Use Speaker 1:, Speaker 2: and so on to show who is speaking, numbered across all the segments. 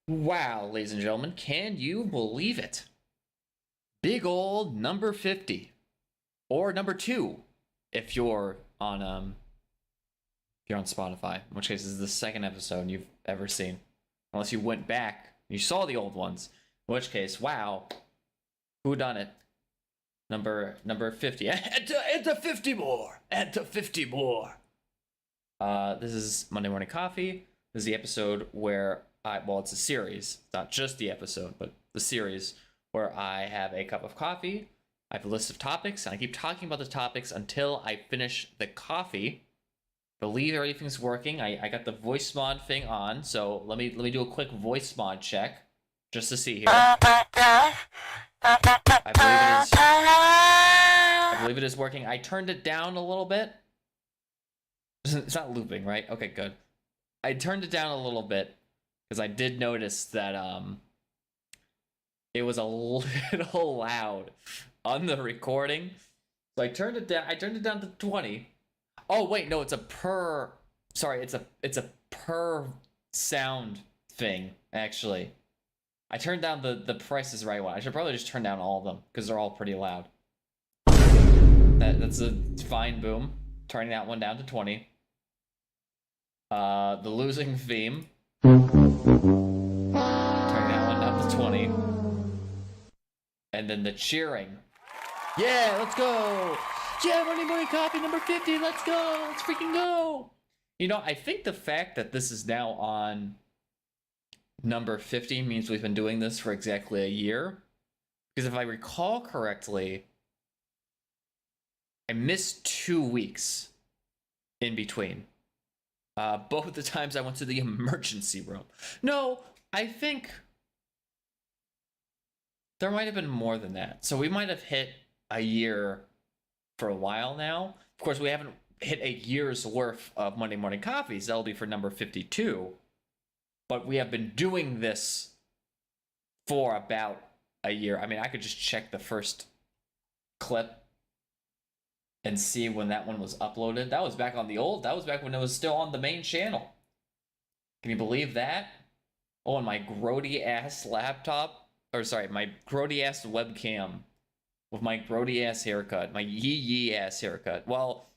Speaker 1: Wow, ladies and gentlemen, can you believe it? Big old number 50 or number 2 if you're on Spotify, in which case this is the second episode you've ever seen. Unless you went back and you saw the old ones. In which case, wow, who done it? Number 50. And to 50 more. And to 50 more. This is Monday Morning Coffee. This is the episode where it's a series. It's not just the episode, but the series where I have a cup of coffee. I have a list of topics, and I keep talking about the topics until I finish the coffee. Believe everything's working. I got the voice mod thing on, so let me do a quick voice mod check just to see here. I believe it is working. I turned it down a little bit. It's not looping, right? Okay, good. I turned it down a little bit because I did notice that it was a little loud on the recording. So I turned it down. I turned it down to 20. Oh wait, no, it's a per sound thing, actually. I turned down the Price is Right one. I should probably just turn down all of them because they're all pretty loud. That's a fine boom. Turning that one down to 20. The losing theme. Turning that one down to 20. And then the cheering. Yeah, let's go! Yeah, Monday Morning Coffee number 50, let's go! Let's freaking go! You know, I think the fact that this is now on number 50 means we've been doing this for exactly a year. Because if I recall correctly, I missed 2 weeks in between. Both the times I went to the emergency room. No, I think there might have been more than that. So we might have hit a year for a while now. Of course, we haven't hit a year's worth of Monday Morning Coffees. That'll be for number 52. But we have been doing this for about a year. I mean, I could just check the first clip and see when that one was uploaded. That was back on the old. That was back when it was still on the main channel. Can you believe that? Oh, and my grody ass laptop. Or sorry, my grody ass webcam. With my grody ass haircut. My yee ass haircut. Well,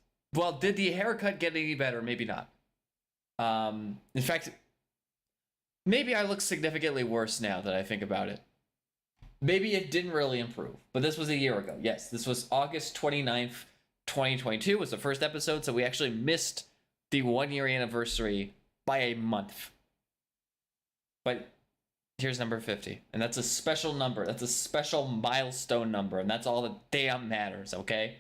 Speaker 1: did the haircut get any better? Maybe not. In fact, maybe I look significantly worse now that I think about it. Maybe it didn't really improve. But this was a year ago. Yes, this was August 29th, 2022 was the first episode, so we actually missed the 1 year anniversary by a month. But here's number 50, and that's a special number. That's a special milestone number, and that's all that damn matters, okay?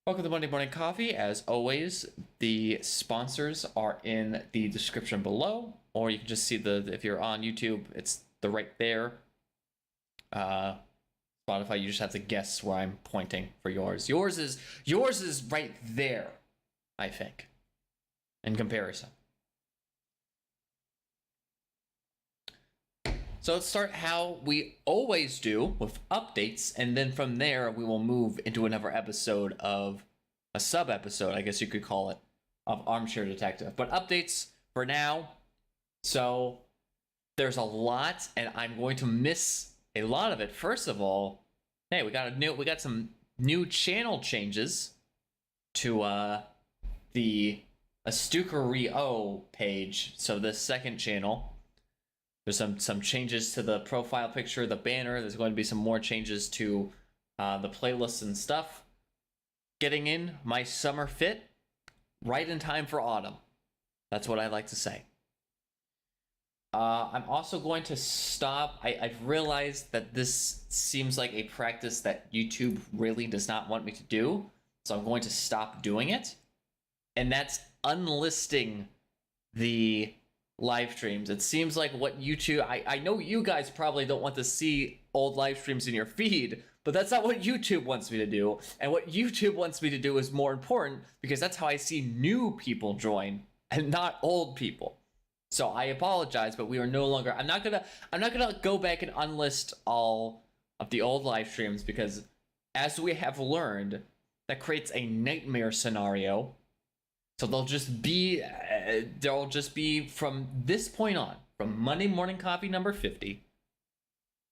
Speaker 1: Welcome to Monday Morning Coffee. As always, the sponsors are in the description below, or you can just see if you're on YouTube, it's right there. Spotify, you just have to guess where I'm pointing for yours. Yours is right there, I think, in comparison. So let's start how we always do, with updates, and then from there we will move into another episode of a sub-episode, I guess you could call it, of Armchair Detective. But updates for now. So there's a lot, and I'm going to miss a lot of it. First of all, hey, we got some new channel changes to the Astucario page. So this second channel. There's some changes to the profile picture, the banner. There's going to be some more changes to the playlists and stuff. Getting in my summer fit right in time for autumn. That's what I like to say. I'm also going to stop. I've realized that this seems like a practice that YouTube really does not want me to do. So I'm going to stop doing it. And that's unlisting the live streams. It seems like what YouTube, I know you guys probably don't want to see old live streams in your feed, but that's not what YouTube wants me to do. And what YouTube wants me to do is more important, because that's how I see new people join and not old people. So I apologize, but we are no longer, I'm not gonna go back and unlist all of the old live streams, because as we have learned, that creates a nightmare scenario So they'll just be from this point on, from Monday Morning Coffee number 50,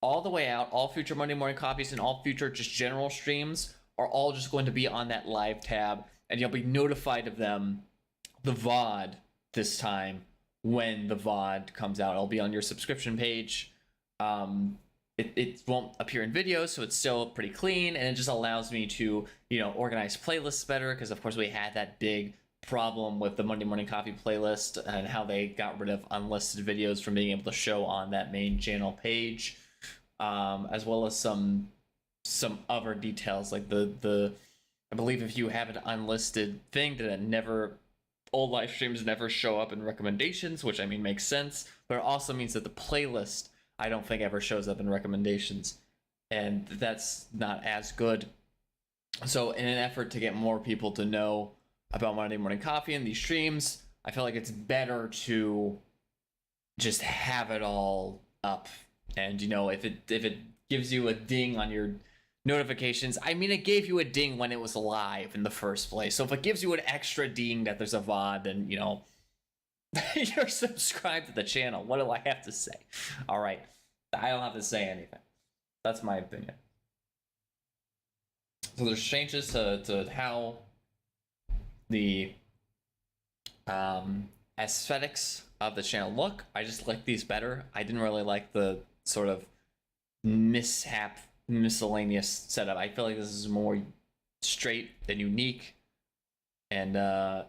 Speaker 1: all the way out. All future Monday Morning Coffees and all future just general streams are all just going to be on that live tab, and you'll be notified of them, the VOD this time, when the VOD comes out. It'll be on your subscription page. It won't appear in videos, so it's still pretty clean, and it just allows me to, organize playlists better, because of course we had that big problem with the Monday Morning Coffee playlist and how they got rid of unlisted videos from being able to show on that main channel page, as well as some other details like the I believe if you have an unlisted thing that never, old live streams never show up in recommendations, which I mean makes sense, but it also means that the playlist I don't think ever shows up in recommendations, and that's not as good. So in an effort to get more people to know about Monday Morning Coffee and these streams, I feel like it's better to just have it all up. And if it gives you a ding on your notifications, I mean, it gave you a ding when it was live in the first place. So if it gives you an extra ding that there's a VOD, then you're subscribed to the channel. What do I have to say? All right, I don't have to say anything. That's my opinion. So there's changes to how the aesthetics of the channel look. I just like these better. I didn't really like the sort of miscellaneous setup. I feel like this is more straight and unique, and to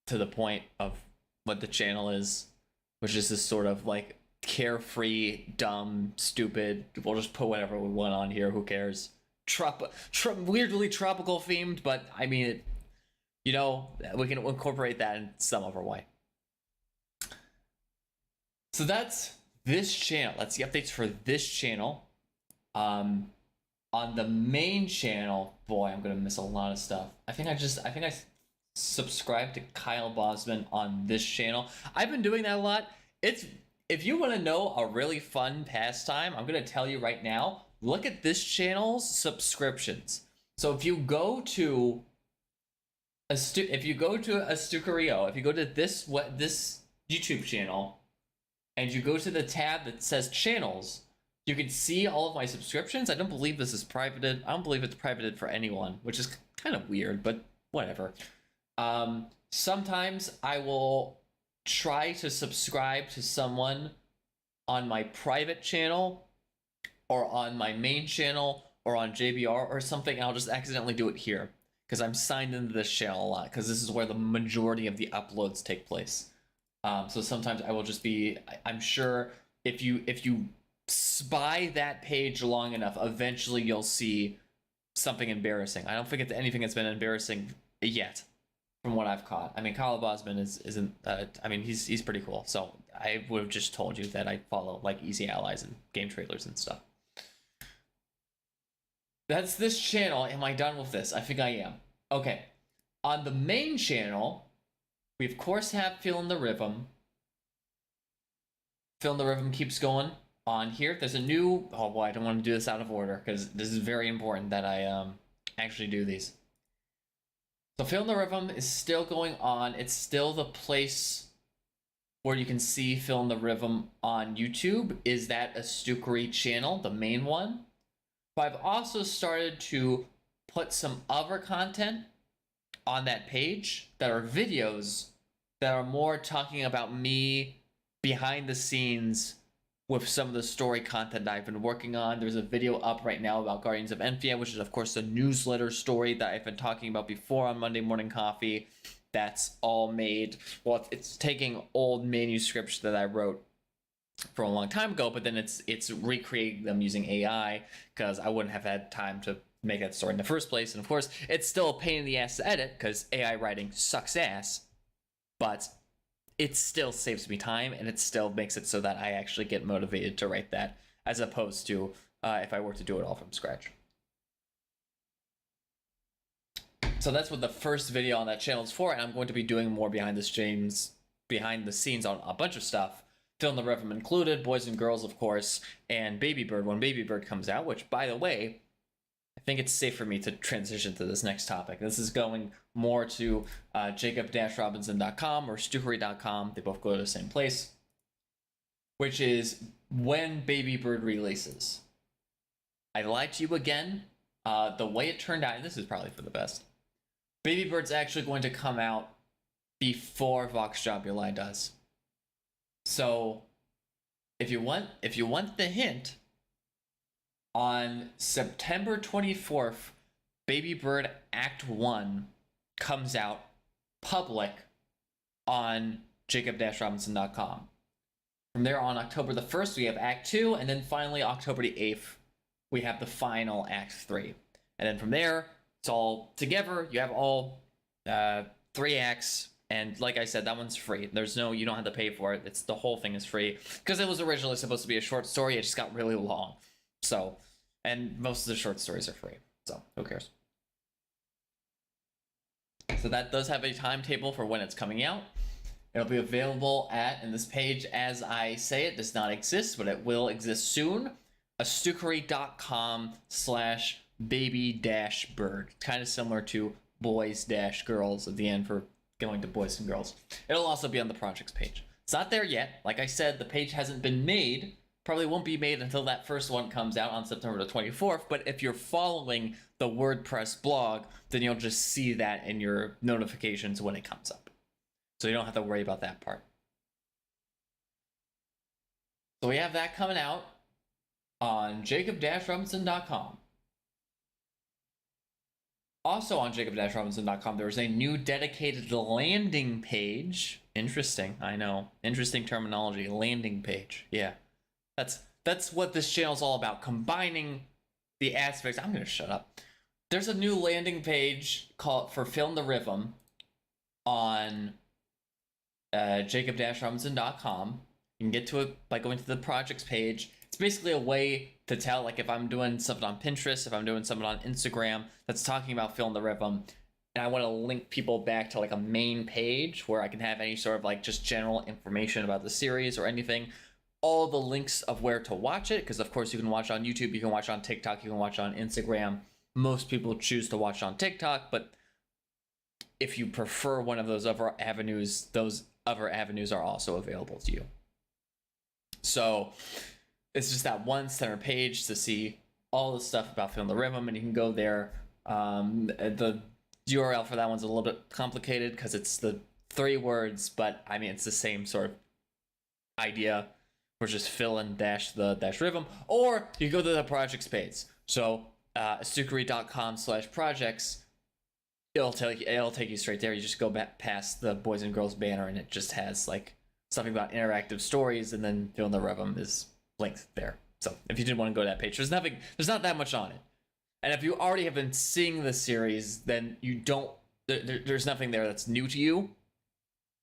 Speaker 1: the point of what the channel is, which is this sort of like carefree, dumb, stupid, we'll just put whatever we want on here, who cares, weirdly tropical themed, but I mean, we can incorporate that in some other way. So that's this channel. That's the updates for this channel. On the main channel, boy, I'm gonna miss a lot of stuff. I think I subscribed to Kyle Bosman on this channel. I've been doing that a lot. If you want to know a really fun pastime, I'm gonna tell you right now. Look at this channel's subscriptions. So if you go to Astucario, if you go to this YouTube channel, and you go to the tab that says channels, you can see all of my subscriptions. I don't believe this is privated. I don't believe it's privated for anyone, which is kind of weird, but whatever. Sometimes I will try to subscribe to someone on my private channel or on my main channel or on JBR or something. I'll just accidentally do it here because I'm signed into this channel a lot, because this is where the majority of the uploads take place. So sometimes I will just be, I'm sure if you spy that page long enough, eventually you'll see something embarrassing. I don't think it's anything that's been embarrassing yet, from what I've caught. I mean, Kyle Bosman isn't. I mean, he's pretty cool. So I would have just told you that I follow like Easy Allies and game trailers and stuff. That's this channel. Am I done with this? I think I am. Okay. On the main channel, we of course have Feeling the Rhythm. Feeling the Rhythm keeps going on here. There's a new, oh boy, I don't want to do this out of order because this is very important that I actually do these. So Feeling the Rhythm is still going on. It's still the place where you can see Feeling the Rhythm on YouTube. Is that Astucari channel, the main one? But I've also started to put some other content on that page that are videos that are more talking about me behind the scenes with some of the story content that I've been working on. There's a video up right now about Guardians of Enfia, which is of course the newsletter story that I've been talking about before on Monday Morning Coffee. That's all made, well, it's taking old manuscripts that I wrote for a long time ago, but then it's recreating them using AI, because I wouldn't have had time to make that story in the first place. And of course, it's still a pain in the ass to edit because AI writing sucks ass, but it still saves me time, and it still makes it so that I actually get motivated to write that, as opposed to if I were to do it all from scratch. So that's what the first video on that channel is for, and I'm going to be doing more behind the scenes on a bunch of stuff. Feeling the Rhythm included, Boys and Girls, of course, and Baby Bird when Baby Bird comes out, which, by the way, I think it's safe for me to transition to this next topic. This is going more to jacob-robinson.com or stukery.com. They both go to the same place, which is when Baby Bird releases. I lied to you again. The way it turned out, and this is probably for the best, Baby Bird's actually going to come out before Vox Jobuli does. So, if you want the hint, on September 24th, Baby Bird Act 1 comes out public on jacob-robinson.com. From there on October the 1st, we have Act 2, and then finally October the 8th, we have the final Act 3. And then from there, it's all together. You have all 3 acts, and like I said, that one's free. You don't have to pay for it. The whole thing is free, because it was originally supposed to be a short story. It just got really long. So, and most of the short stories are free. So, who cares? So that does have a timetable for when it's coming out. It'll be available and this page, as I say, it does not exist, but it will exist soon. astukery.com/baby-bird. Kind of similar to boys-girls at the end for going to boys and girls. It'll also be on the projects page. It's not there yet. Like I said, the page hasn't been made. Probably won't be made until that first one comes out on September the 24th, but if you're following the WordPress blog, then you'll just see that in your notifications when it comes up. So you don't have to worry about that part. So we have that coming out on jacob-robinson.com. Also on jacob-robinson.com, there is a new dedicated landing page. Interesting, I know. Interesting terminology, landing page. Yeah. That's what this channel is all about, combining the aspects. I'm gonna shut up. There's a new landing page for Film the Rhythm on jacob-robinson.com. You can get to it by going to the projects page. It's basically a way to tell, like, if I'm doing something on Pinterest, if I'm doing something on Instagram that's talking about Film the Rhythm, and I want to link people back to like a main page where I can have any sort of like just general information about the series or anything. All the links of where to watch it, because of course you can watch on YouTube, you can watch on TikTok, you can watch on Instagram. Most people choose to watch on TikTok, but if you prefer one of those other avenues are also available to you. So it's just that one center page to see all the stuff about Film the Rhythm, and you can go there. The URL for that one's a little bit complicated because it's the 3 words, but I mean it's the same sort of idea. Or just fill in the rhythm, or you go to the projects page. So astukery.com/projects, it'll take you straight there. You just go back past the boys and girls banner, and it just has like something about interactive stories, and then Fill in the Rhythm is linked there. So if you didn't want to go to that page, there's not that much on it. And if you already have been seeing the series, then there's nothing there that's new to you.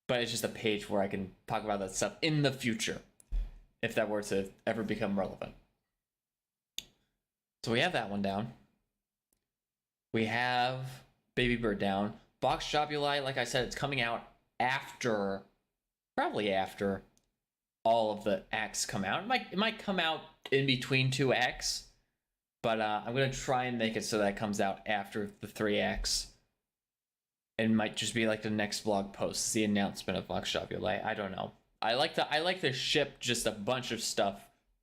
Speaker 1: But it's just a page where I can talk about that stuff in the future, if that were to ever become relevant. So we have that one down. We have Baby Bird down. Vox Jobuli, like I said, it's coming out probably after all of the acts come out. It might come out in between 2 acts, but I'm going to try and make it so that it comes out after the 3 acts. It might just be like the next blog post, the announcement of Vox Jobuli. I don't know. I like to ship just a bunch of stuff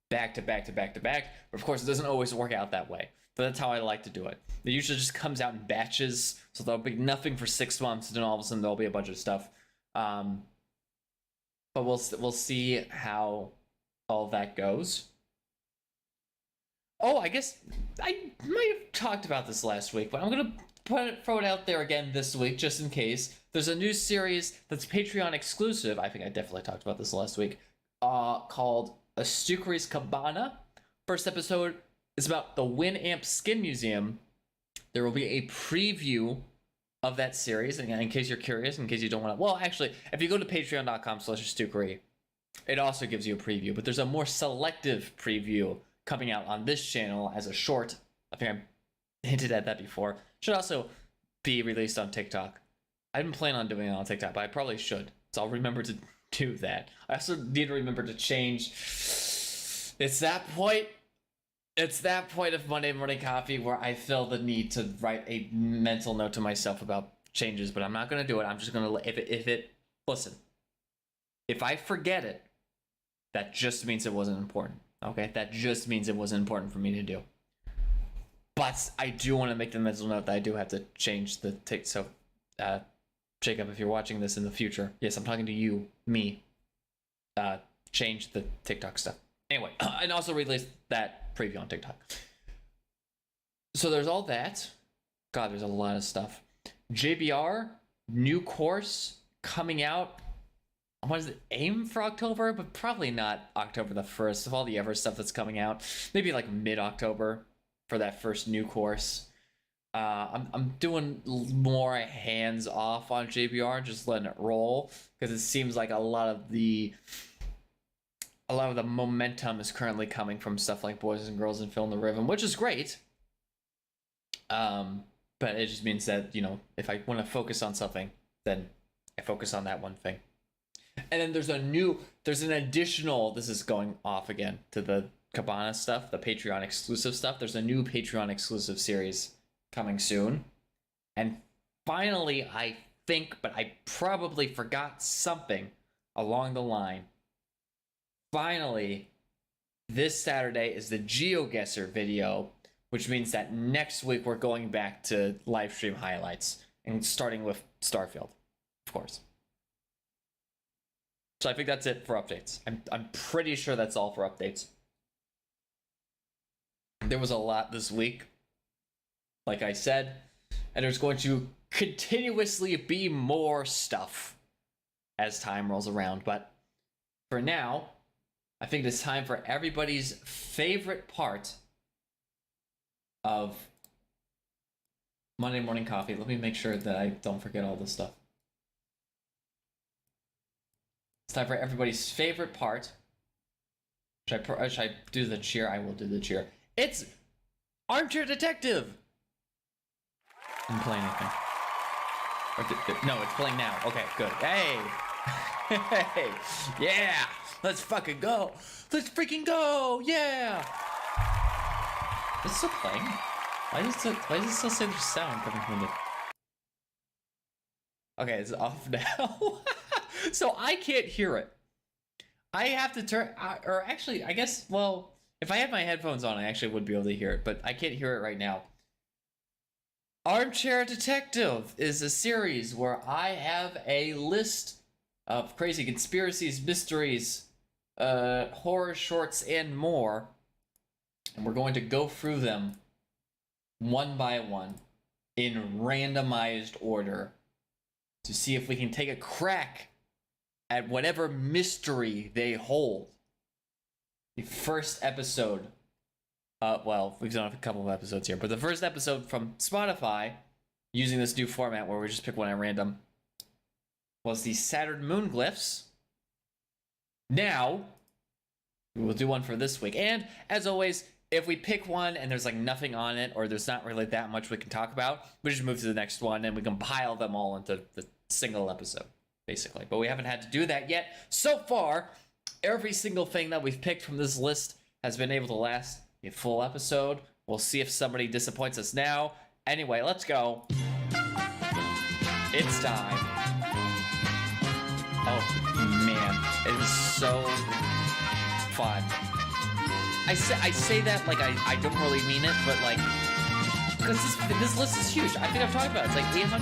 Speaker 1: back to back to back to back. But of course, it doesn't always work out that way. But that's how I like to do it. It usually just comes out in batches, so there'll be nothing for 6 months, and then all of a sudden there'll be a bunch of stuff. But we'll see how all that goes. Oh, I guess I might have talked about this last week, but I'm gonna throw it out there again this week just in case. There's a new series that's Patreon exclusive. I think I definitely talked about this last week. Called Astukery's Cabana. First episode is about the Winamp Skin Museum. There will be a preview of that series, and in case you're curious, in case you don't want to. Well, actually, if you go to patreon.com/Astukery, it also gives you a preview. But there's a more selective preview coming out on this channel as a short. I think I hinted at that before. Should also be released on TikTok. I didn't plan on doing it on TikTok, but I probably should. So I'll remember to do that. I also need to remember to change. It's that point It's that point of Monday Morning Coffee where I feel the need to write a mental note to myself about changes, but I'm not going to do it. I'm just going to, if it, listen, if I forget it, that just means it wasn't important. Okay? That just means it wasn't important for me to do. But I do want to make the mental note that I do have to change the tick. So, Jacob, if you're watching this in the future, yes, I'm talking to you, me. Change the TikTok stuff. Anyway, and also release that preview on TikTok. So there's all that. God, there's a lot of stuff. JBR, new course coming out. What is it? Aim for October, but probably not October the 1st of all the ever stuff that's coming out. Maybe like mid-October for that first new course. I'm doing more hands off on JBR, just letting it roll, because it seems like a lot of the momentum is currently coming from stuff like Boys and Girls and Film the Rhythm, which is great. But it just means that, you know, if I want to focus on something, then I focus on that one thing. And then there's an additional, this is going off again to the Cabana stuff, the Patreon exclusive stuff. There's a new Patreon exclusive series coming soon. And finally, I think, but I probably forgot something along the line. Finally, this Saturday is the GeoGuessr video, which means that next week we're going back to live stream highlights and starting with Starfield, of course. So I think that's it for updates. I'm pretty sure that's all for updates. There was a lot this week, like I said, and there's going to continuously be more stuff as time rolls around. But for now, I think it's time for everybody's favorite part of Monday Morning Coffee. Let me make sure that I don't forget all this stuff. It's time for everybody's favorite part. Should I do the cheer? I will do the cheer. It's Armchair Detective! Didn't play anything. No, it's playing now. Okay, good. Hey! Hey! Yeah! Let's fucking go! Let's freaking go! Yeah! Is it still playing? Why does it still say there's sound coming from the... Okay, it's off now. So I can't hear it. I have to turn... or actually, I guess, well, if I had my headphones on, I actually would be able to hear it, but I can't hear it right now. Armchair Detective is a series where I have a list of crazy conspiracies, mysteries, horror shorts, and more. And we're going to go through them one by one in randomized order to see if we can take a crack at whatever mystery they hold. The first episode, well, we've done a couple of episodes here, but the first episode from Spotify, using this new format where we just pick one at random, was the Saturn moon glyphs. Now, we will do one for this week. And, as always, if we pick one and there's like nothing on it, or there's not really that much we can talk about, we just move to the next one and we compile them all into the single episode, basically. But we haven't had to do that yet. So far, every single thing that we've picked from this list has been able to last a full episode. We'll see if somebody disappoints us now. Anyway, let's go. It's time. Oh, man. It is so fun. I say that like I don't really mean it, but like, because this list is huge. I think I've talked about it. It's like 800?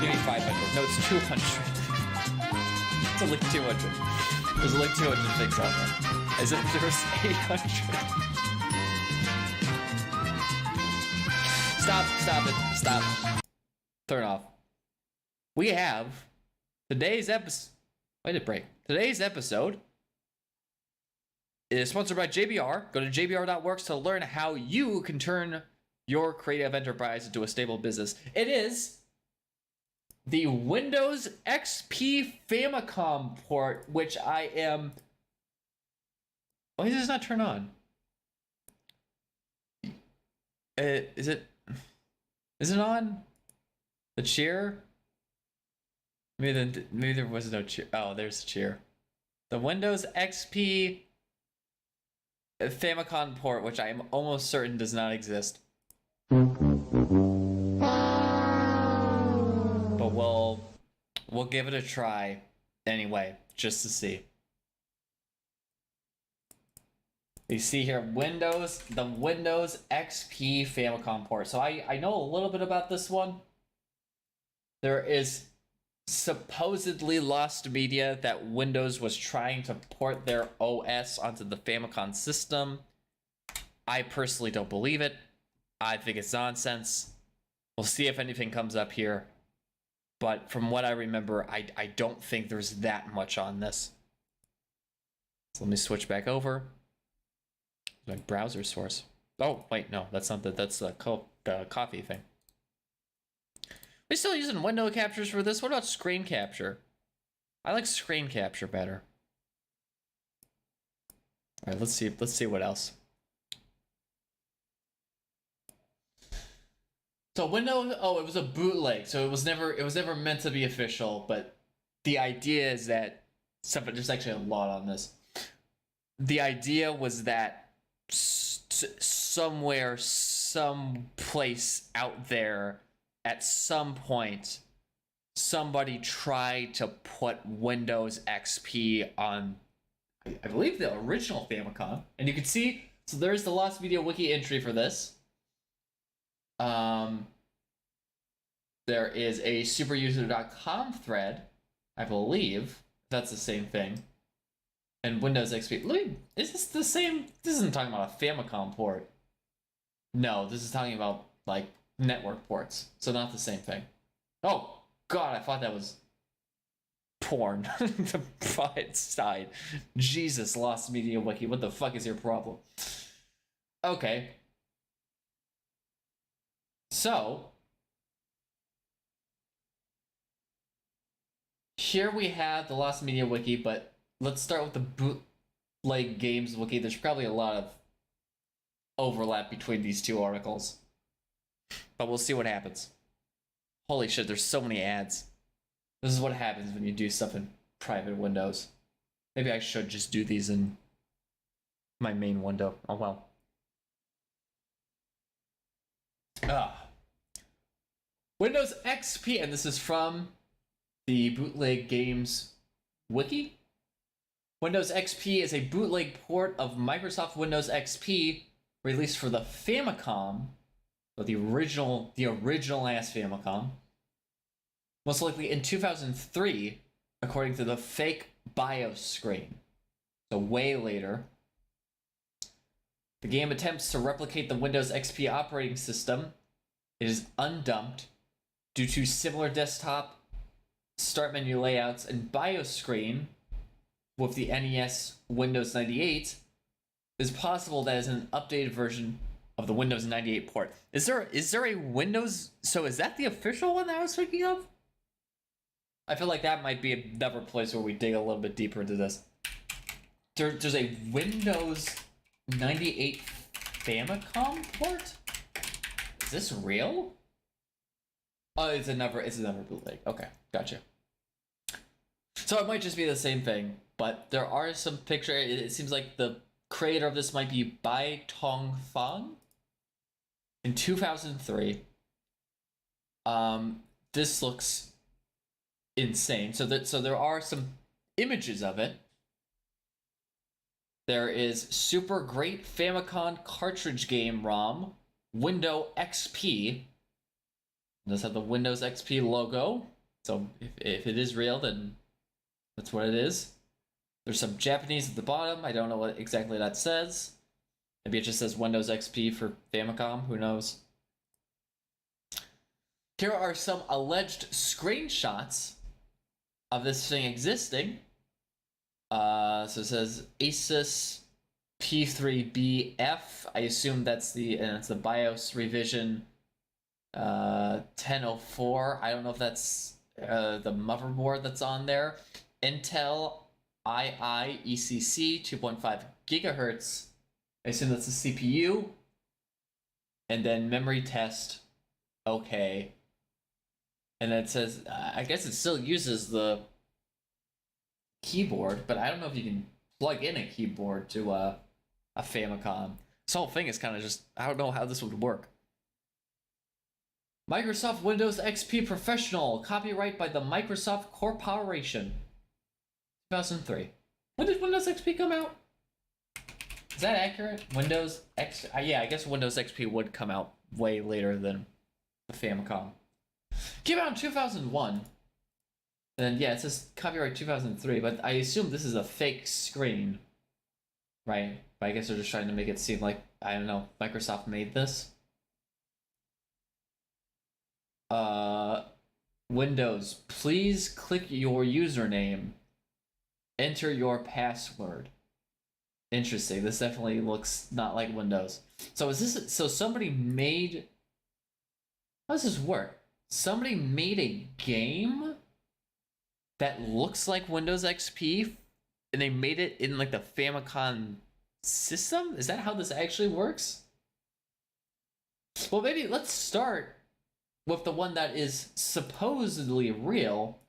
Speaker 1: Maybe 500. No, it's 200. It's only 200. There's only 200 things on there. As if there's 800. Stop it. Stop. Turn off. We have today's episode. Wait a break. Today's episode is sponsored by JBR. Go to jbr.works to learn how you can turn your creative enterprise into a stable business. It is the Windows XP Famicom port, which I am... Why does this not turn on? Is it on? The cheer? Maybe there was no cheer. Oh, there's the cheer. The Windows XP a Famicom port, which I am almost certain does not exist. But we'll give it a try anyway, just to see. You see here, the Windows XP Famicom port. So I know a little bit about this one. There is supposedly lost media that Windows was trying to port their OS onto the Famicom system. I personally don't believe it. I think it's nonsense. We'll see if anything comes up here. But from what I remember, I don't think there's that much on this. So let me switch back over. My browser source. Oh, wait, no, that's not that's the coffee thing. We still using window captures for this? What about screen capture? I like screen capture better. All right, let's see what else. So Windows, oh, it was a bootleg, so it was never meant to be official, but the idea is that there's actually a lot on this. The idea was that somewhere, someplace out there, at some point, somebody tried to put Windows XP on, I believe, the original Famicom. And you can see, so there's the Lost Media Wiki entry for this. There is a superuser.com thread, I believe. That's the same thing. And Windows XP. Is this the same? This isn't talking about a Famicom port. No, this is talking about, like, network ports. So not the same thing. Oh, God, I thought that was porn. The pride side. Jesus, Lost Media Wiki. What the fuck is your problem? Okay. So, here we have the Lost Media Wiki, but let's start with the Bootleg Games Wiki. There's probably a lot of overlap between these two articles, but we'll see what happens. Holy shit, there's so many ads. This is what happens when you do stuff in private windows. Maybe I should just do these in my main window. Oh well. Windows XP, and this is from the Bootleg Games Wiki. Windows XP is a bootleg port of Microsoft Windows XP released for the Famicom, but the original ass Famicom, most likely in 2003, according to the fake BIOS screen. So way later. The game attempts to replicate the Windows XP operating system. It is undumped due to similar desktop start menu layouts and BIOS screen with the NES Windows 98. It's possible that is an updated version of the Windows 98 port. Is there a Windows? So is that the official one that I was thinking of? I feel like that might be another place where we dig a little bit deeper into this. There's a Windows 98 Famicom port? Is this real? Oh, it's another bootleg. Okay, gotcha. So it might just be the same thing, but there are some pictures. It seems like the creator of this might be Bai Tong Fang in 2003. This looks insane. So there are some images of it. There is Super Great Famicom Cartridge Game ROM, Windows XP. It does have the Windows XP logo. So if it is real, then that's what it is. There's some Japanese at the bottom. I don't know what exactly that says. Maybe it just says Windows XP for Famicom. Who knows? Here are some alleged screenshots of this thing existing. So it says Asus P3BF. I assume that's the BIOS revision 1004. I don't know if that's the motherboard that's on there. Intel II ECC 2.5 gigahertz. I assume that's the CPU. And then memory test. Okay. And then it says, I guess it still uses the keyboard, but I don't know if you can plug in a keyboard to a Famicom. This whole thing is kind of just, I don't know how this would work. Microsoft Windows XP Professional, copyright by the Microsoft Corporation. 2003. When did Windows XP come out? Is that accurate? Windows X? Yeah, I guess Windows XP would come out way later than the Famicom. Came out in 2001. And yeah, it says copyright 2003, but I assume this is a fake screen, right? But I guess they're just trying to make it seem like, I don't know, Microsoft made this. Windows, please click your username. Enter your password. Interesting. This definitely looks not like Windows. So is this, so somebody made, how does this work? Somebody made a game that looks like Windows XP and they made it in like the Famicom system? Is that how this actually works? Well, maybe let's start with the one that is supposedly real.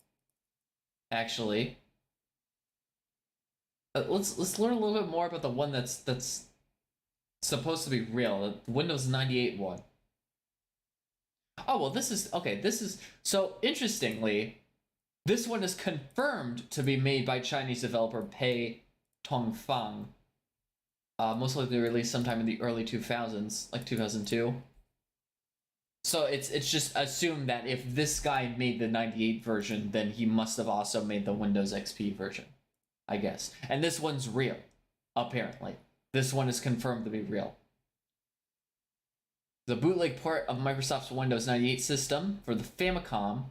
Speaker 1: Actually, let's learn a little bit more about the one that's supposed to be real, the Windows 98 one. Oh well, this is okay. This is so interestingly, this one is confirmed to be made by Chinese developer Pei Tongfang. Most likely released sometime in the early 2000s, like 2002. So it's just assumed that if this guy made the 98 version, then he must have also made the Windows XP version, I guess. And this one's real, apparently. This one is confirmed to be real. The bootleg port of Microsoft's Windows 98 system for the Famicom,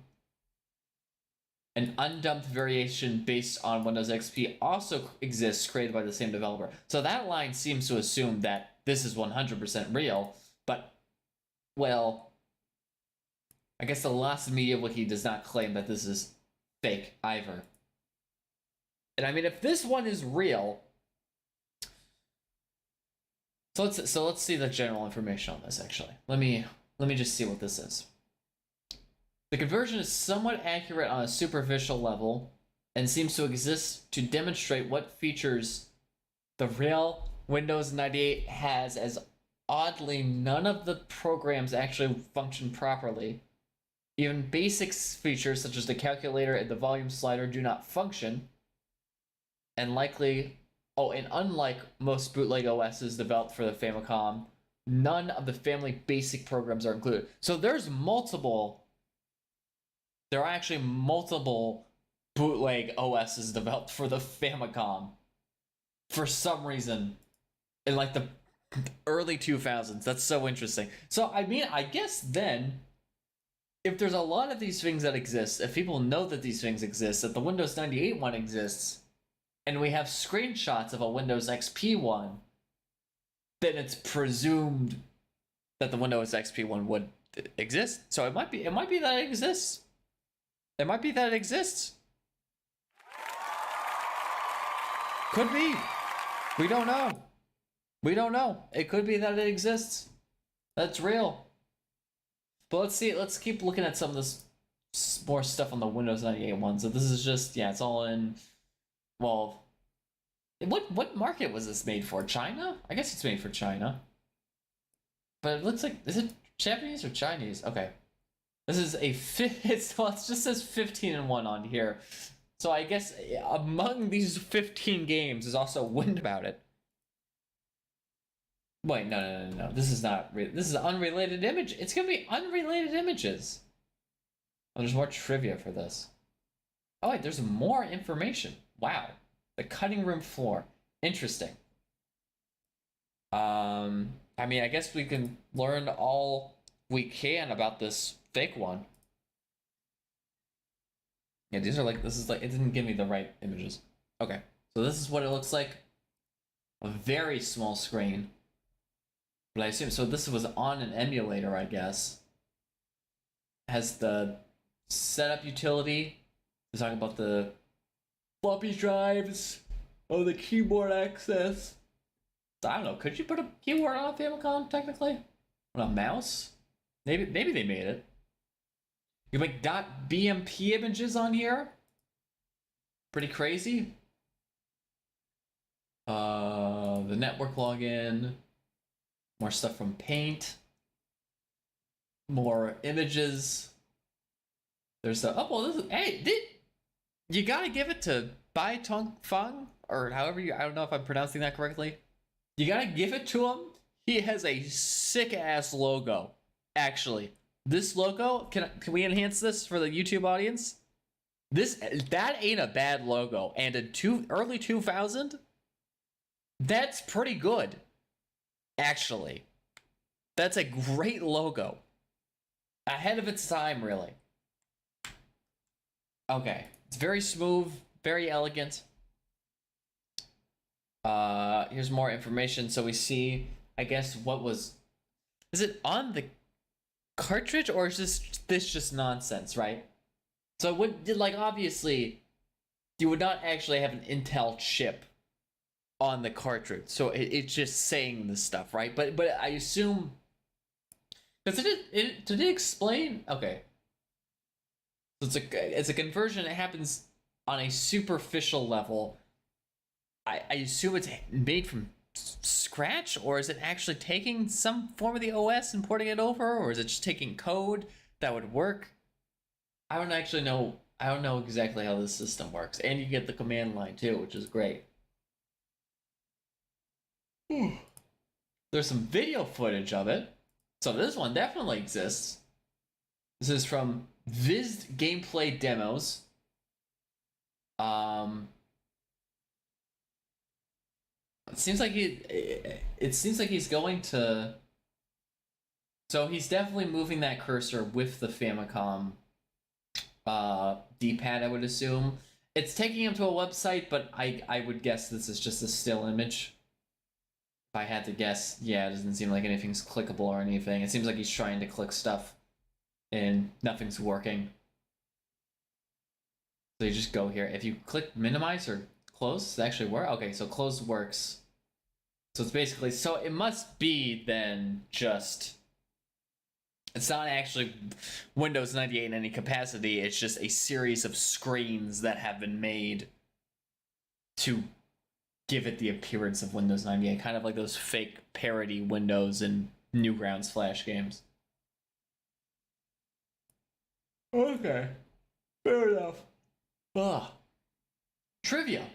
Speaker 1: an undumped variation based on Windows XP, also exists, created by the same developer. So that line seems to assume that this is 100% real, but, well, I guess the Lost Media Wiki does not claim that this is fake either. And I mean, if this one is real, so let's see the general information on this. Actually, let me just see what this is. The conversion is somewhat accurate on a superficial level, and seems to exist to demonstrate what features the real Windows 98 has. As oddly, none of the programs actually function properly. Even basic features such as the calculator and the volume slider do not function. And unlike most bootleg OSs developed for the Famicom, none of the family basic programs are included. So there are actually multiple bootleg OSs developed for the Famicom for some reason in like the early 2000s. That's so interesting. So I mean, I guess then, if there's a lot of these things that exist, if people know that these things exist, that the Windows 98 one exists, and we have screenshots of a Windows XP one, then it's presumed that the Windows XP one would exist. So it might be that it exists. It might be that it exists. Could be. We don't know. We don't know. It could be that it exists. That's real. But let's see. Let's keep looking at some of this more stuff on the Windows 98 one. So this is just, yeah, it's all in. Well, what market was this made for? China? I guess it's made for China. But it looks like, is it Japanese or Chinese? Okay. This is well, it just says 15-1 on here. So I guess among these 15 games is also Wind About It. Wait, no. This is not this is unrelated image. It's gonna be unrelated images. Oh, there's more trivia for this. Oh wait, there's more information. Wow. The cutting room floor. Interesting. I mean, I guess we can learn all we can about this fake one. Yeah, these are like, this is like, it didn't give me the right images. Okay, so this is what it looks like. A very small screen. But I assume, so this was on an emulator, I guess. Has the setup utility. We're talking about the floppy drives. Oh, the keyboard access. I don't know, could you put a keyboard on a Famicom, technically? On a mouse? Maybe they made it. You make .bmp images on here? Pretty crazy. The network login, more stuff from Paint, more images. There's the you gotta give it to Bai Tong Feng, or however I don't know if I'm pronouncing that correctly. You gotta give it to him. He has a sick ass logo. Actually, this logo, can we enhance this for the YouTube audience? That ain't a bad logo, and in early 2000, that's pretty good. Actually, that's a great logo. Ahead of its time, really. Okay, it's very smooth, very elegant. Here's more information. So we see, I guess, is it on the cartridge, or is this just nonsense, right? So it would, like, obviously, you would not actually have an Intel chip on the cartridge, so it's just saying this stuff, right? But I assume, did it explain? Okay, so it's a conversion. It happens on a superficial level. I assume it's made from scratch, or is it actually taking some form of the OS and porting it over, or is it just taking code that would work? I don't actually know. I don't know exactly how this system works, and you get the command line too, which is great. There's some video footage of it, so this one definitely exists. This is from Viz Gameplay Demos. It seems like he's going to. So he's definitely moving that cursor with the Famicom D-pad, I would assume. It's taking him to a website, but I would guess this is just a still image. If I had to guess, yeah, it doesn't seem like anything's clickable or anything. It seems like he's trying to click stuff and nothing's working. So you just go here. If you click minimize or close, it actually works. Okay, so close works. So it's basically, so it must be then just, it's not actually Windows 98 in any capacity. It's just a series of screens that have been made to give it the appearance of Windows 98, kind of like those fake parody Windows and Newgrounds Flash games. Okay, fair enough. Ugh. Trivia.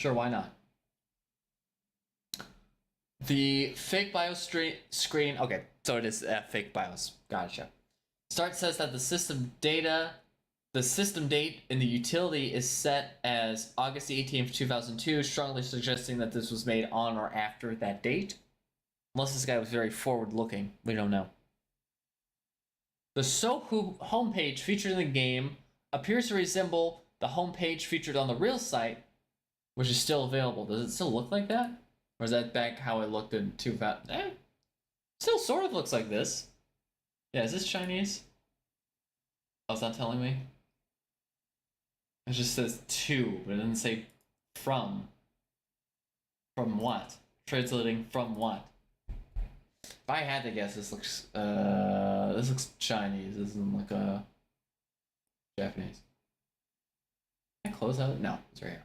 Speaker 1: Sure, why not? The fake BIOS screen. Okay, so it is fake BIOS. Gotcha. Start says that the system date in the utility is set as August 18th, 2002, strongly suggesting that this was made on or after that date. Unless this guy was very forward-looking. We don't know. The Sohu homepage featured in the game appears to resemble the homepage featured on the real site, which is still available. Does it still look like that? Or is that back how it looked in 2000? Still sort of looks like this. Yeah, is this Chinese? Oh, it's not telling me. It just says to, but it doesn't say from. From what? Translating from what? If I had to guess, this looks Chinese. This doesn't look Japanese. Can I close out? No, it's right here.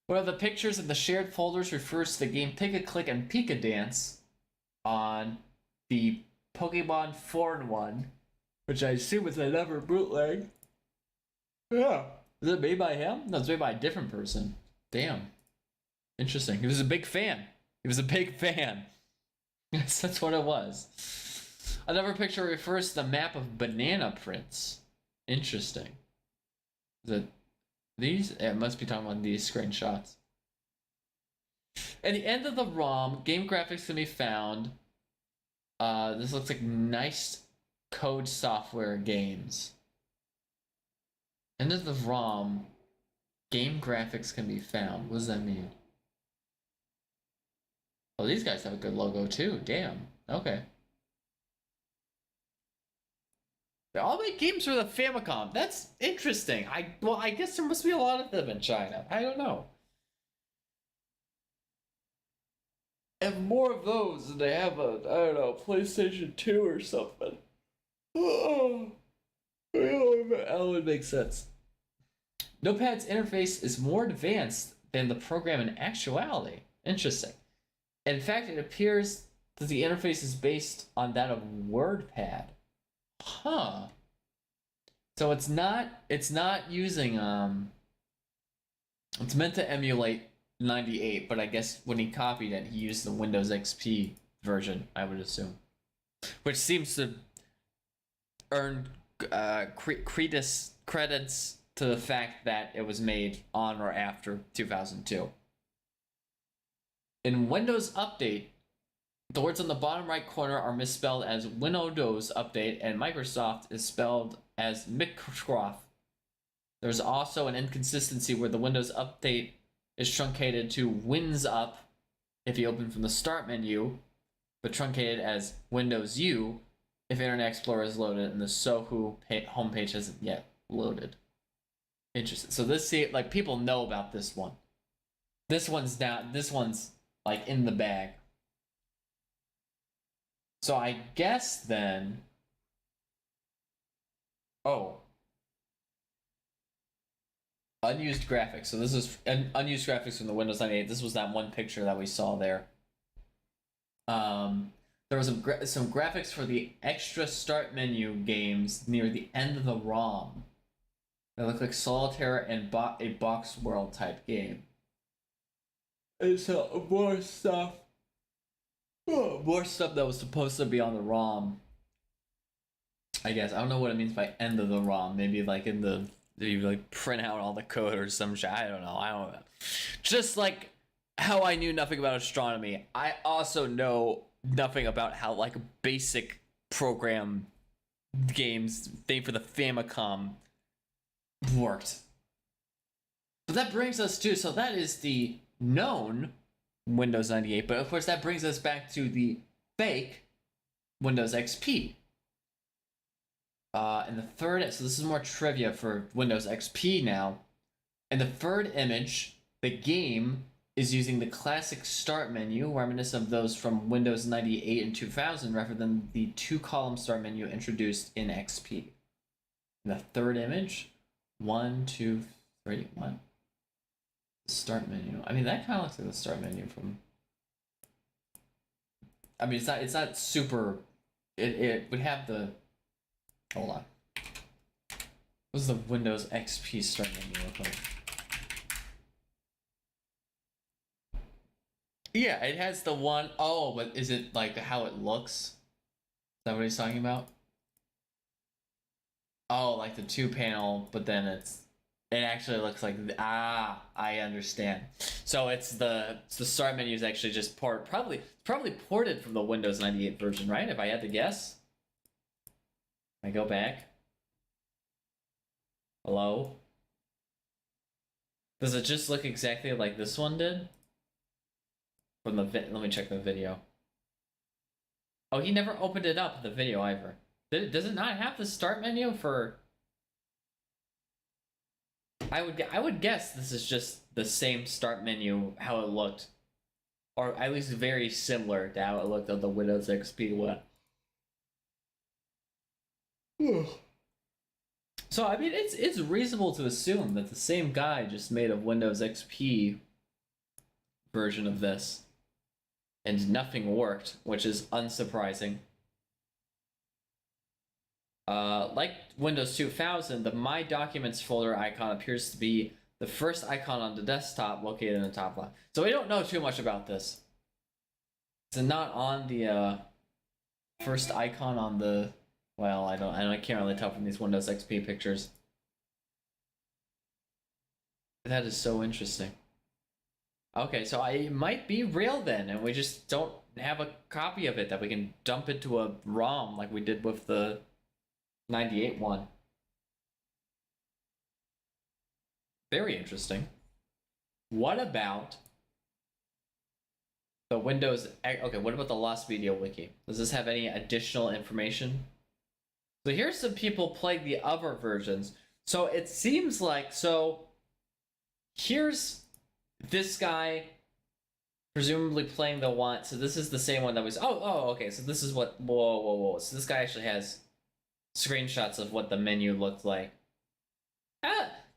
Speaker 1: One of the pictures in the shared folders refers to the game Pick a Click and Pika Dance on the Pokemon Foreign one, which I assume is another bootleg. Yeah. Is it made by him? No, it's made by a different person. Damn. Interesting. He was a big fan. That's what it was. Another picture refers to the map of Banana Prince. Interesting. Is it these? It must be talking about these screenshots. At the end of the ROM, game graphics can be found. This looks like Nice Code Software Games. End of the ROM, game graphics can be found. What does that mean? Oh, these guys have a good logo too. Damn. Okay. They all make games for the Famicom. That's interesting. I guess there must be a lot of them in China. I don't know. And more of those, and they have a, I don't know, PlayStation 2 or something. Oh, that would make sense. Notepad's interface is more advanced than the program in actuality. Interesting. In fact, it appears that the interface is based on that of WordPad. Huh. So it's not using it's meant to emulate 98, but I guess when he copied it, he used the Windows XP version, I would assume. Which seems to earn credits to the fact that it was made on or after 2002. In Windows Update, the words on the bottom right corner are misspelled as Windows Update, and Microsoft is spelled as Microsoft. There's also an inconsistency where the Windows Update is truncated to Wins Up if you open from the Start menu, but truncated as Windows U if Internet Explorer is loaded and the Sohu homepage hasn't yet loaded. Interesting. So this, like, people know about this one. This one's down. This one's like in the bag. So I guess then. Oh. Unused graphics. So this is unused graphics from the Windows 98. This was that one picture that we saw there. There was some graphics for the extra start menu games near the end of the ROM. They look like Solitaire and a Box World type game. It's more stuff. More stuff that was supposed to be on the ROM. I guess I don't know what it means by end of the ROM. Maybe like in the you like print out all the code or some shit. I don't know. Just like how I knew nothing about astronomy, I also know nothing about how like basic program games thing for the Famicom worked. But that brings us to, so that is the known Windows 98, but of course that brings us back to the fake Windows XP. And the third, so this is more trivia for Windows XP now. In the third image, the game is using the classic start menu, reminiscent of those from Windows 98 and 2000, rather than the two-column start menu introduced in XP. In the third image, 1, 2, 3, 1. Start menu. I mean, that kind of looks like the start menu from. I mean, it's not super. It would have the. Hold on. What does the Windows XP start menu look like? Yeah, it has the one oh, but is it like how it looks? Is that what he's talking about? Oh, like the two panel, but then it actually looks like I understand. So it's the start menu is actually just probably ported from the Windows 98 version, right? If I had to guess. I go back. Hello? Does it just look exactly like this one did? From the let me check the video. Oh, he never opened it up in the video either. Does it not have the start menu for? I would guess this is just the same start menu how it looked, or at least very similar to how it looked on the Windows XP one. So I mean, it's reasonable to assume that the same guy just made a Windows XP version of this, and nothing worked, which is unsurprising. Like Windows 2000, the My Documents folder icon appears to be the first icon on the desktop located in the top left. So we don't know too much about this. It's not on the first icon on the. Well, I can't really tell from these Windows XP pictures. That is so interesting. Okay, so it might be real then, and we just don't have a copy of it that we can dump into a ROM like we did with the 98 one. Very interesting. What about the Windows? Okay, what about the Lost Video Wiki? Does this have any additional information? So here's some people playing the other versions. So it seems like, here's this guy presumably playing the one. So this is the same one that was, okay. So this is what, whoa. So this guy actually has screenshots of what the menu looked like.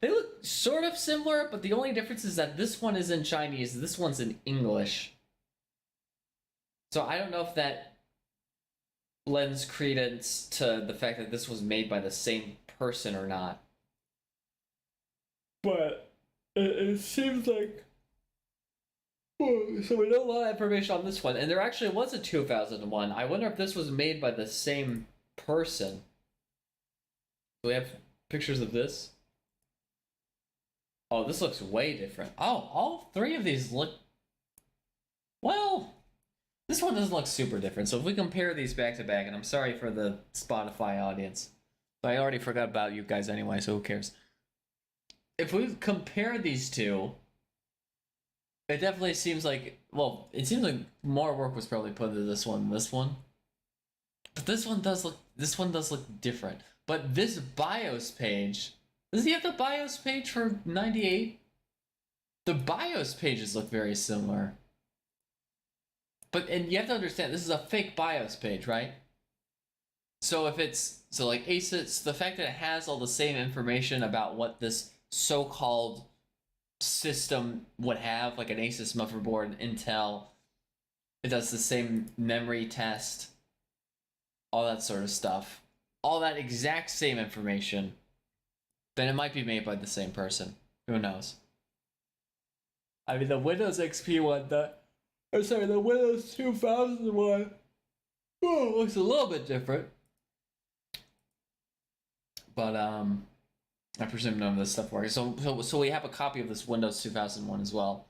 Speaker 1: They look sort of similar, but the only difference is that this one is in Chinese, this one's in English. So I don't know if that lends credence to the fact that this was made by the same person or not. But it seems like. So we know a lot of information on this one, and there actually was a 2001. I wonder if this was made by the same person. Do we have pictures of this? Oh, this looks way different. Oh, all three of these look. Well, this one doesn't look super different. So if we compare these back to back, and I'm sorry for the Spotify audience, but I already forgot about you guys anyway, so who cares? If we compare these two, it definitely seems like, well, it seems like more work was probably put into this one than this one. But this one does look different. But this BIOS page, does he have the BIOS page for 98? The BIOS pages look very similar. But, and you have to understand, this is a fake BIOS page, right? So if it's, so like Asus, the fact that it has all the same information about what this so-called system would have, like an Asus motherboard, Intel, it does the same memory test, all that sort of stuff, all that exact same information, then it might be made by the same person. Who knows? I mean, the Windows XP one, the Windows 2000 one, looks a little bit different. But, I presume none of this stuff works. So we have a copy of this Windows 2001 as well.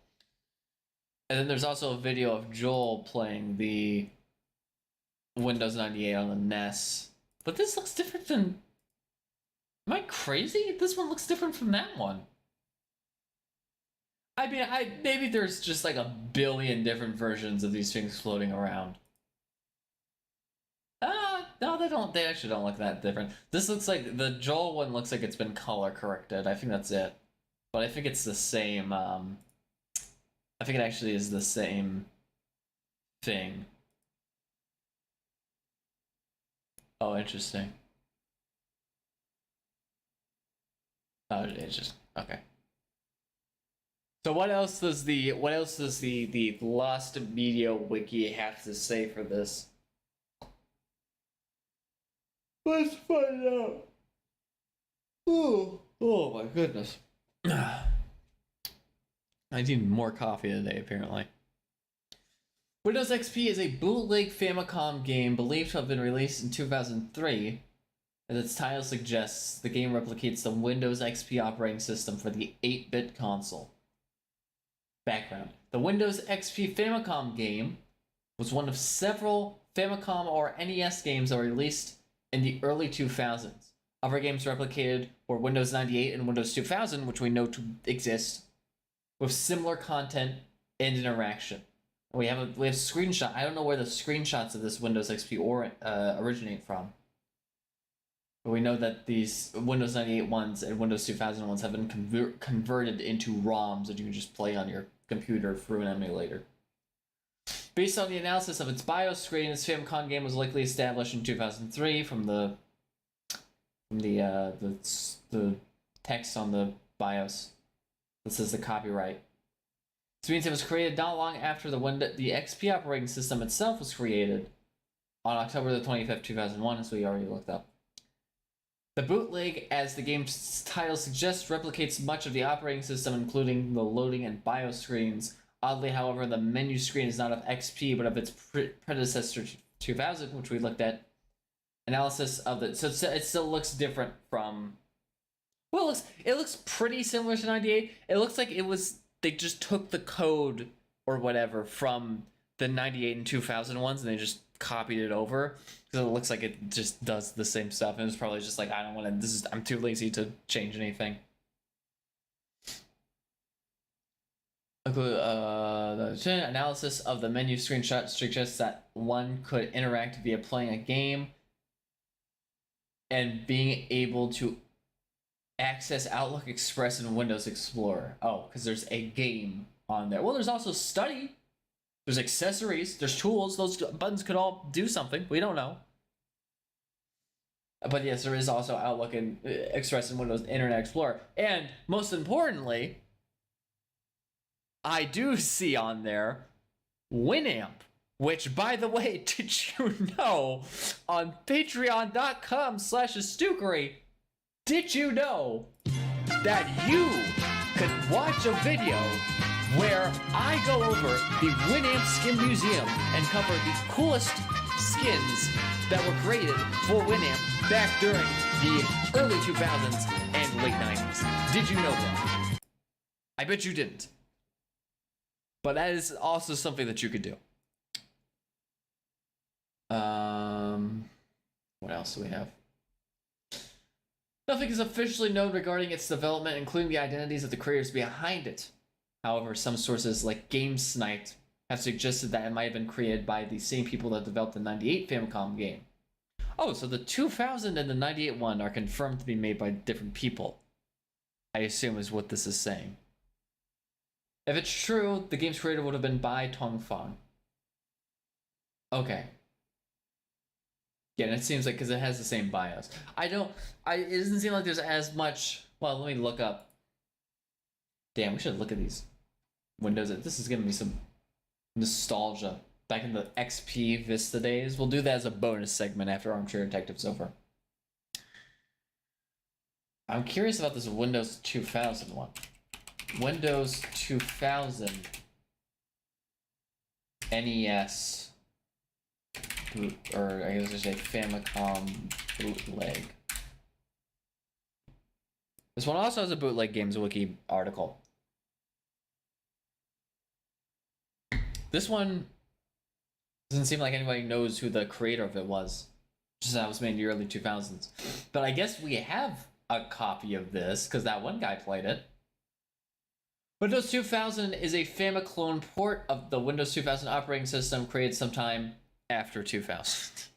Speaker 1: And then there's also a video of Joel playing the Windows 98 on the NES. But this looks different than... Am I crazy? This one looks different from that one. I mean, maybe there's just like a billion different versions of these things floating around. No, they don't. They actually don't look that different. This looks like the Joel one looks like it's been color corrected. I think that's it, but I think it's the same. I think it actually is the same thing. Oh, interesting. Oh, it's just okay. So what else does the Lost Media Wiki have to say for this? Let's find out. Oh my goodness. I need more coffee today, apparently. Windows XP is a bootleg Famicom game believed to have been released in 2003. As its title suggests, the game replicates the Windows XP operating system for the 8-bit console. Background. The Windows XP Famicom game was one of several Famicom or NES games that were released in the early 2000s. Other games replicated were Windows 98 and Windows 2000, which we know to exist, with similar content and interaction. We have screenshot. I don't know where the screenshots of this Windows XP originate from, but we know that these Windows 98 ones and Windows 2000 ones have been converted into ROMs that you can just play on your computer through an emulator. Based on the analysis of its BIOS screen, this Famicom game was likely established in 2003 from the text on the BIOS. This is the copyright. This means it was created not long after the XP operating system itself was created on October the 25th, 2001, as we already looked up. The bootleg, as the game's title suggests, replicates much of the operating system, including the loading and BIOS screens. Oddly, however, the menu screen is not of XP, but of its predecessor 2000, which we looked at. Analysis of it, so it still looks different from. Well, it looks pretty similar to 98. It looks like they just took the code or whatever from the 98 and 2000 ones, and they just copied it over because it looks like it just does the same stuff. And it was probably just like, I don't want to. I'm too lazy to change anything. The analysis of the menu screenshot suggests that one could interact via playing a game and being able to access Outlook Express and Windows Explorer. Oh, because there's a game on there. Well, there's also study. There's accessories. There's tools. Those buttons could all do something. We don't know. But yes, there is also Outlook and Express and Windows Internet Explorer. And most importantly, I do see on there Winamp, which, by the way, did you know on patreon.com/astookery, did you know that you could watch a video where I go over the Winamp Skin Museum and cover the coolest skins that were created for Winamp back during the early 2000s and late 90s. Did you know that? I bet you didn't. But that is also something that you could do. What else do we have? Nothing is officially known regarding its development, including the identities of the creators behind it. However, some sources like GameSnipe have suggested that it might have been created by the same people that developed the 98 Famicom game. Oh, so the 2000 and the 98 one are confirmed to be made by different people, I assume is what this is saying. If it's true, the game's creator would have been Bai Tongfang. Okay. Yeah, and it seems like because it has the same BIOS. It doesn't seem like there's as much. Well, let me look up. Damn, we should look at these Windows. This is giving me some nostalgia back in the XP Vista days. We'll do that as a bonus segment after Armchair Detective's over. I'm curious about this Windows 2000 one. Windows 2000 NES. Or I guess I should say Famicom bootleg. This one also has a bootleg games wiki article. This one doesn't seem like anybody knows who the creator of it was. Just that it was made in the early 2000s. But I guess we have a copy of this because that one guy played it. Windows 2000 is a Famiclone port of the Windows 2000 operating system created sometime after 2000.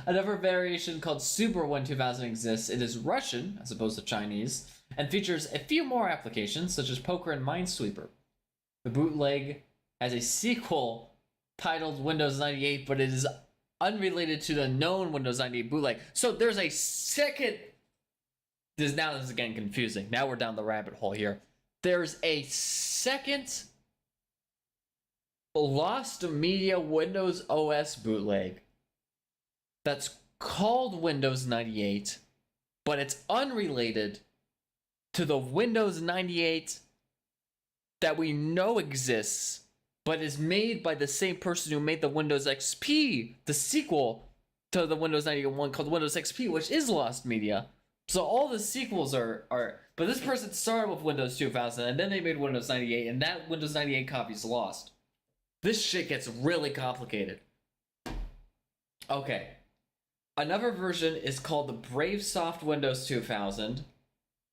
Speaker 1: Another variation called Super Win 2000 exists. It is Russian, as opposed to Chinese, and features a few more applications, such as Poker and Minesweeper. The bootleg has a sequel titled Windows 98, but it is unrelated to the known Windows 98 bootleg. So there's a second... This is getting confusing. Now we're down the rabbit hole here. There's a second Lost Media Windows OS bootleg that's called Windows 98, but it's unrelated to the Windows 98 that we know exists, but is made by the same person who made the Windows XP, the sequel to the Windows 98 one called Windows XP, which is Lost Media. So all the sequels are but this person started with Windows 2000 and then they made Windows 98, and that Windows 98 copy is lost. This shit gets really complicated. Okay. Another version is called the BraveSoft Windows 2000,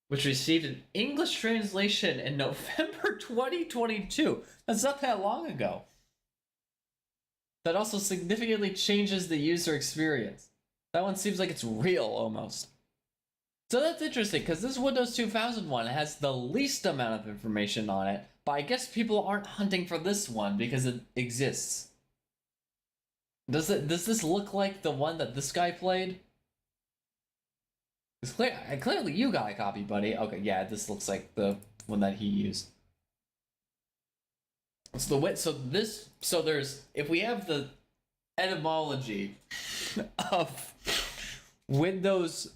Speaker 1: which received an English translation in November 2022. That's not that long ago. That also significantly changes the user experience. That one seems like it's real, almost. So that's interesting, because this Windows 2000 one has the least amount of information on it, but I guess people aren't hunting for this one because it exists. Does this look like the one that this guy played? Clearly you got a copy, buddy. Okay, yeah, this looks like the one that he used. So there's, if we have the etymology of Windows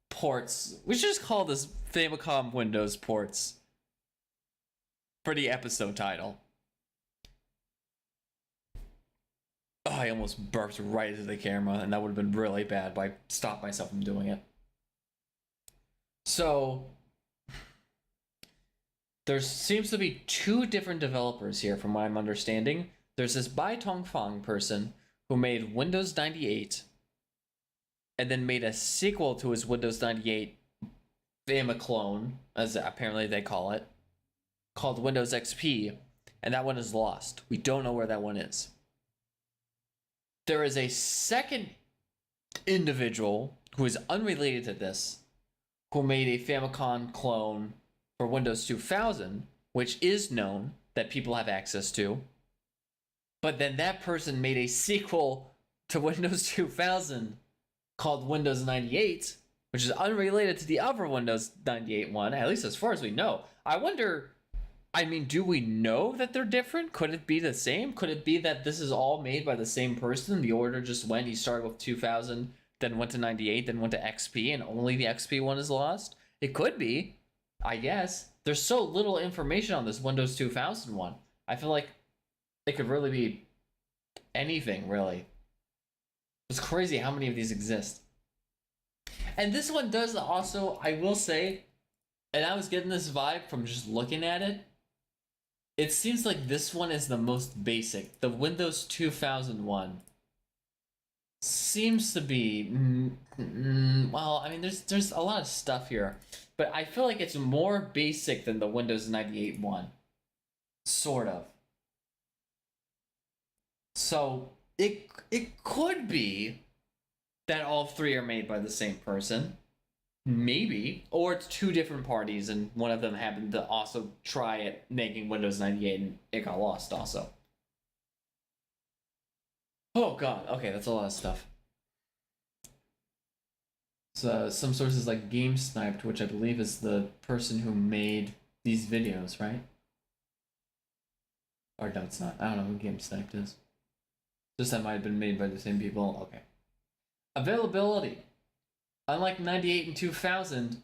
Speaker 1: ports, we should just call this Famicom Windows ports for the episode title. Oh, I almost burped right into the camera, and that would have been really bad, but I stopped myself from doing it. So there seems to be two different developers here from what I'm understanding. There's this Bai Tongfang person who made Windows 98 and then made a sequel to his Windows 98 Famiclone, as apparently they call it, called Windows XP, and that one is lost. We don't know where that one is. There is a second individual who is unrelated to this, who made a Famicom clone for Windows 2000, which is known that people have access to. But then that person made a sequel to Windows 2000 called Windows 98, which is unrelated to the other Windows 98 one, at least as far as we know. I wonder, I mean, do we know that they're different? Could it be the same? Could it be that this is all made by the same person? The order just went, he started with 2000, then went to 98, then went to XP, and only the XP one is lost? It could be, I guess. There's so little information on this Windows 2000 one. I feel like it could really be anything, really. It's crazy how many of these exist. And this one does also, I will say, and I was getting this vibe from just looking at it, it seems like this one is the most basic. The Windows 2001 seems to be, well, I mean, there's a lot of stuff here, but I feel like it's more basic than the Windows 98 one. Sort of. So it could be that all three are made by the same person. Maybe. Or it's two different parties and one of them happened to also try it making Windows 98 and it got lost also. Oh god, okay, that's a lot of stuff. So some sources like GameSniped, which I believe is the person who made these videos, right? Or no, it's not. I don't know who GameSniped is. Just that might have been made by the same people. Okay. Availability. Unlike 98 and 2000,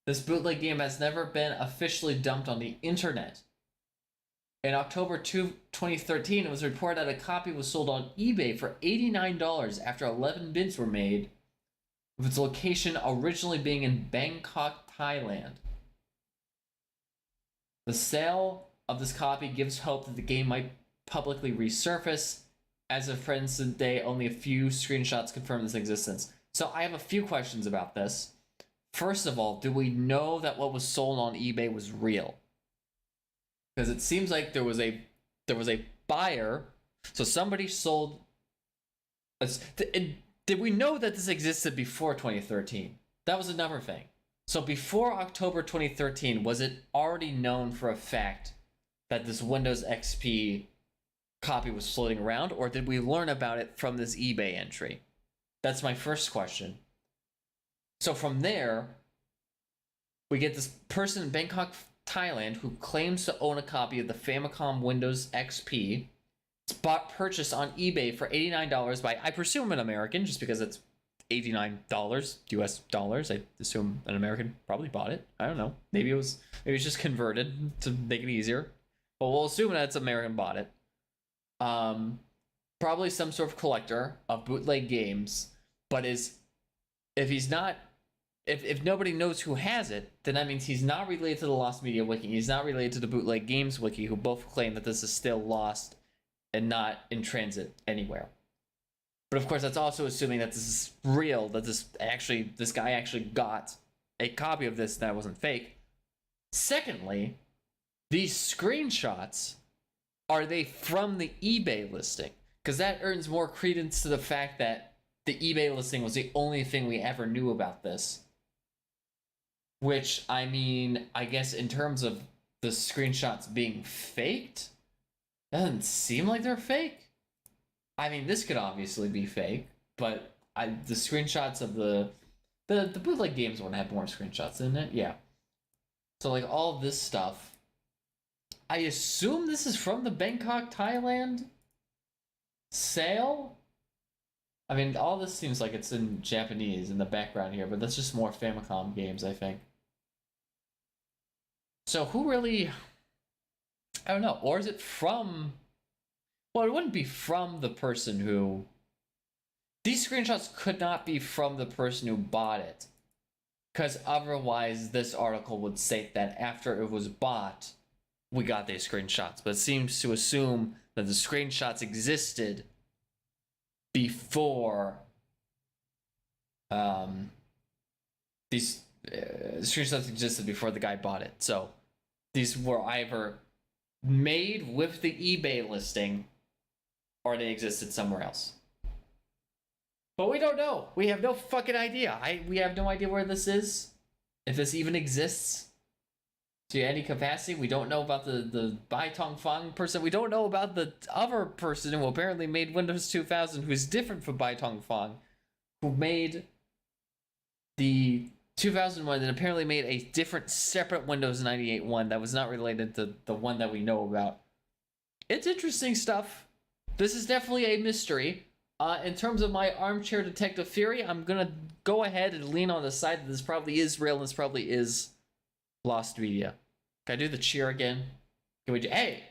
Speaker 1: this bootleg game has never been officially dumped on the internet. In October 2013, it was reported that a copy was sold on eBay for $89 after 11 bids were made, with its location originally being in Bangkok, Thailand. The sale of this copy gives hope that the game might publicly resurface. As of present day, only a few screenshots confirm this existence. So I have a few questions about this. First of all, do we know that what was sold on eBay was real? Because it seems like there was a buyer. So somebody sold. Did we know that this existed before 2013? That was another thing. So before October 2013, was it already known for a fact that this Windows XP copy was floating around, or did we learn about it from this eBay entry? That's my first question. So from there, we get this person in Bangkok, Thailand, who claims to own a copy of the Famicom Windows XP. It's purchased on eBay for $89 by, I presume, an American, just because it's $89 US dollars. I assume an American probably bought it. I don't know. Maybe it was just converted to make it easier. But we'll assume that it's American bought it. Probably some sort of collector of bootleg games, but if nobody knows who has it, then that means he's not related to the Lost Media Wiki. He's not related to the Bootleg Games Wiki, who both claim that this is still lost and not in transit anywhere. But of course, that's also assuming that this is real, that this guy actually got a copy of this that wasn't fake. Secondly, these screenshots, are they from the eBay listing? Because that earns more credence to the fact that the eBay listing was the only thing we ever knew about this. Which, I mean, I guess in terms of the screenshots being faked, doesn't seem like they're fake. I mean, this could obviously be fake, but the screenshots of the bootleg games one had more screenshots, didn't it? Yeah. So, like, all this stuff, I assume this is from the Bangkok, Thailand sale? I mean, all this seems like it's in Japanese in the background here, but that's just more Famicom games, I think. So who really... I don't know. Or is it from... Well, it wouldn't be from the person who... These screenshots could not be from the person who bought it. Because otherwise, this article would state that after it was bought, we got these screenshots. But it seems to assume that the screenshots existed before these screenshots existed before the guy bought it. So these were either made with the eBay listing or they existed somewhere else. But we don't know. We have no fucking idea. We have no idea where this is, if this even exists to any capacity. We don't know about the Bai Tong Fang person. We don't know about the other person who apparently made Windows 2000, who's different from Bai Tong Fang. who made the 2001 that apparently made a different, separate Windows 98 one that was not related to the one that we know about. It's interesting stuff. This is definitely a mystery. In terms of my armchair detective theory, I'm gonna go ahead and lean on the side that this probably is real and this probably is lost media. Can I do the cheer again? Can we do, hey,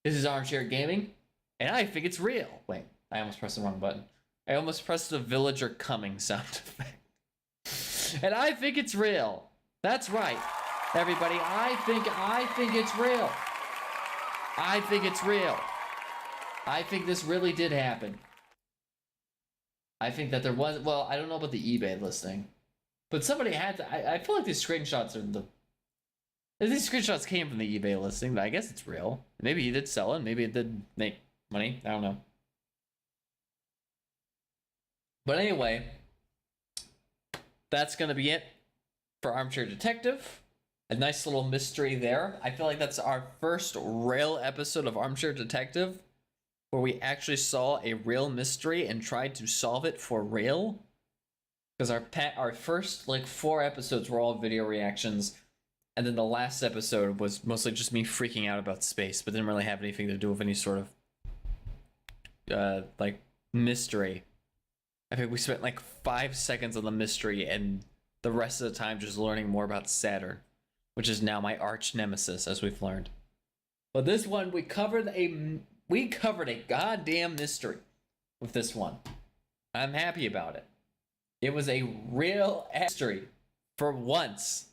Speaker 1: this is Armchair Gaming, and I think it's real. Wait, I almost pressed the wrong button. I almost pressed the villager coming sound effect. And I think it's real. That's right, everybody. I think it's real. I think it's real. I think this really did happen. I think that there was, well, I don't know about the eBay listing, but somebody had to, I feel like these screenshots are these screenshots came from the eBay listing, but I guess it's real. Maybe he did sell it, maybe it did make money, I don't know. But anyway, that's going to be it for Armchair Detective. A nice little mystery there. I feel like that's our first real episode of Armchair Detective where we actually saw a real mystery and tried to solve it for real. Because our first like 4 episodes were all video reactions, and then the last episode was mostly just me freaking out about space, but didn't really have anything to do with any sort of like mystery. I think we spent like 5 seconds on the mystery and the rest of the time just learning more about Saturn, which is now my arch nemesis, as we've learned. But this one, we covered a goddamn mystery with this one. I'm happy about it. It was a real mystery for once.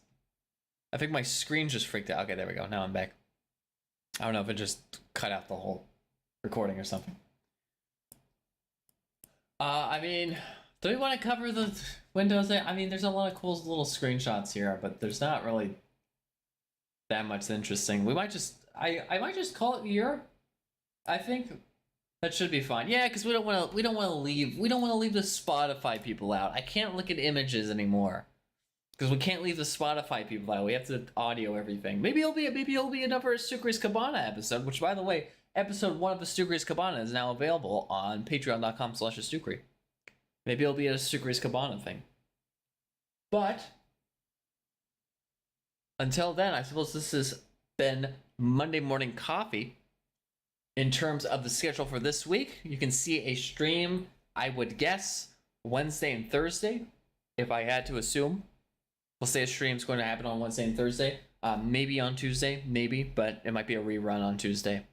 Speaker 1: I think my screen just freaked out. Okay, there we go. Now I'm back. I don't know if it just cut out the whole recording or something. I mean, do we want to cover the Windows? I mean, there's a lot of cool little screenshots here, but there's not really that much interesting. We might just, I might just call it a year. I think that should be fine. Yeah, because we don't want to leave the Spotify people out. I can't look at images anymore because we can't leave the Spotify people out. We have to audio everything. Maybe it'll be another Sukri's Cabana episode. Which, by the way, episode 1 of the Sukri's Cabana is now available on Patreon.com/Sukri. Maybe it'll be a Sukri's Cabana thing. But until then, I suppose this has been Monday Morning Coffee. In terms of the schedule for this week, you can see a stream, I would guess, Wednesday and Thursday, if I had to assume. We'll say a stream's going to happen on Wednesday and Thursday. Maybe on Tuesday, maybe, but it might be a rerun on Tuesday.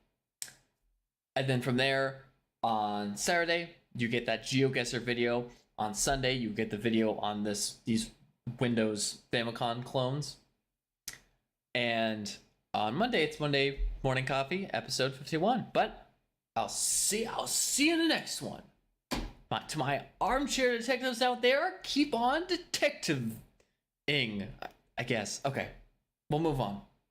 Speaker 1: And then from there, on Saturday, you get that GeoGuessr video. On Sunday, you get the video on these Windows Famicom clones. And on Monday, it's Monday Morning Coffee, episode 51. But I'll see you in the next one. To my armchair detectives out there, keep on detective-ing, I guess. Okay, we'll move on.